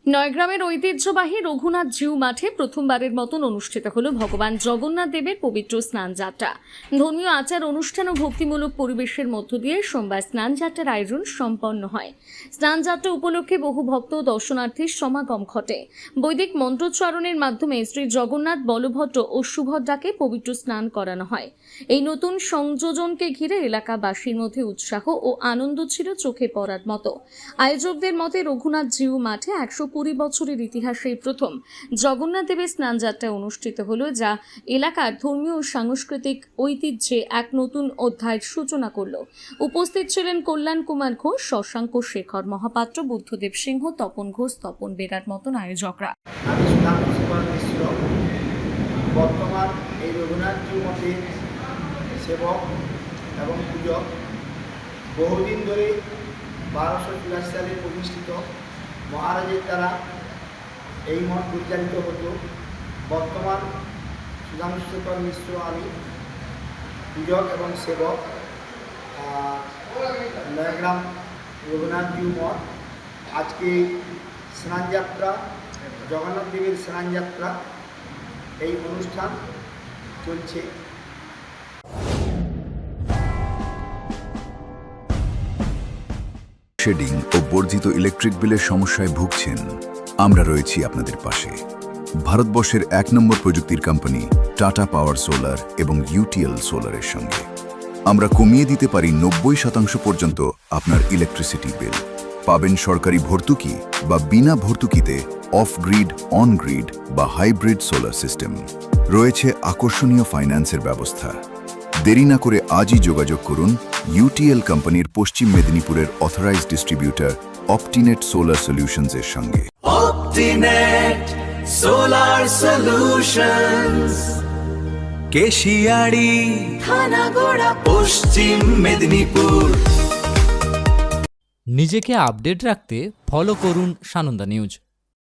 নয়গ্রামের ঐতিহ্যবাহী রঘুনাথ জিউ মাঠে প্রথমবারের মতন অনুষ্ঠিত হল ভগবান জগন্নাথ দেবের পবিত্র স্নানযাত্রা। ধর্মীয় আচার অনুষ্ঠান ও ভক্তিমূলক পরিবেশের মধ্য দিয়ে সোমবার স্নানযাত্রার আয়োজন সম্পন্ন হয়। স্নানযাত্রা উপলক্ষে বহু ভক্ত ও দর্শনার্থীর সমাগম ঘটে। বৈদিক মন্ত্রোচ্চারণের মাধ্যমে শ্রী জগন্নাথ, বলভদ্র ও সুভদ্রাকে পবিত্র স্নান করানো হয়। এই নতুন সংযোজনকে ঘিরে এলাকাবাসীর মধ্যে উৎসাহ ও আনন্দ ছিল চোখে পড়ার মতো। আয়োজকদের মতে রঘুনাথ জিউ মাঠে 120 বছরের ইতিহাসে প্রথম জগন্নাথ দেবের স্নানযাত্রা অনুষ্ঠিত হলো, যা এলাকার ধর্মীয় ও সাংস্কৃতিক ঐতিহ্যে এক নতুন অধ্যায়ের সূচনা করল। উপস্থিত ছিলেন কল্যাণ কুমার ঘোষ, শশাঙ্ক শেখর মহাপাত্র, বুদ্ধদেব সিংহ, তপন ঘোষ, তপন বেরার মতন আয়োজকরা। বর্তমান এই রঘুনাথ জিউ মঠের সেবক এবং পূজক। বহুদিন ধরে 1284 সালে প্রতিষ্ঠিত মহারাজের দ্বারা এই মঠ পরিচালিত হতো। বর্তমান সুধাংশুশেখর মিশ্র আমি পূজক এবং সেবক। নয়গ্রাম রঘুনাথ জিউ মঠ আজকে স্নানযাত্রা, জগন্নাথ দেবের স্নানযাত্রা এই অনুষ্ঠান চলছে। শেডিং ও বর্ধিত ইলেকট্রিক বিলের সমস্যায় ভুগছেন, আমরা রয়েছি আপনাদের পাশে। ভারতবর্ষের 1 নম্বর প্রযুক্তির কোম্পানি টাটা পাওয়ার সোলার এবং ইউটিএল সোলারের সঙ্গে আমরা কমিয়ে দিতে পারি 90% পর্যন্ত আপনার ইলেকট্রিসিটি বিল। পাবেন সরকারি ভর্তুকি বা বিনা ভর্তুকিতে অফ গ্রিড, অন গ্রিড বা হাইব্রিড সোলার সিস্টেম। রয়েছে আকর্ষণীয় ফাইন্যান্সের ব্যবস্থা। দেরি না করে আজই যোগাযোগ করুন ইউটিএল কোম্পানির পশ্চিম মেদিনীপুরের অথরাইজড ডিস্ট্রিবিউটর অপটিনেট সোলার সলিউশনস এর সঙ্গে। অপটিনেট সোলার সলিউশনস, কেশিয়াড়ি, থানাগোড়া, পশ্চিম মেদিনীপুর। নিজেকে আপডেট রাখতে ফলো করুন সানন্দা নিউজ।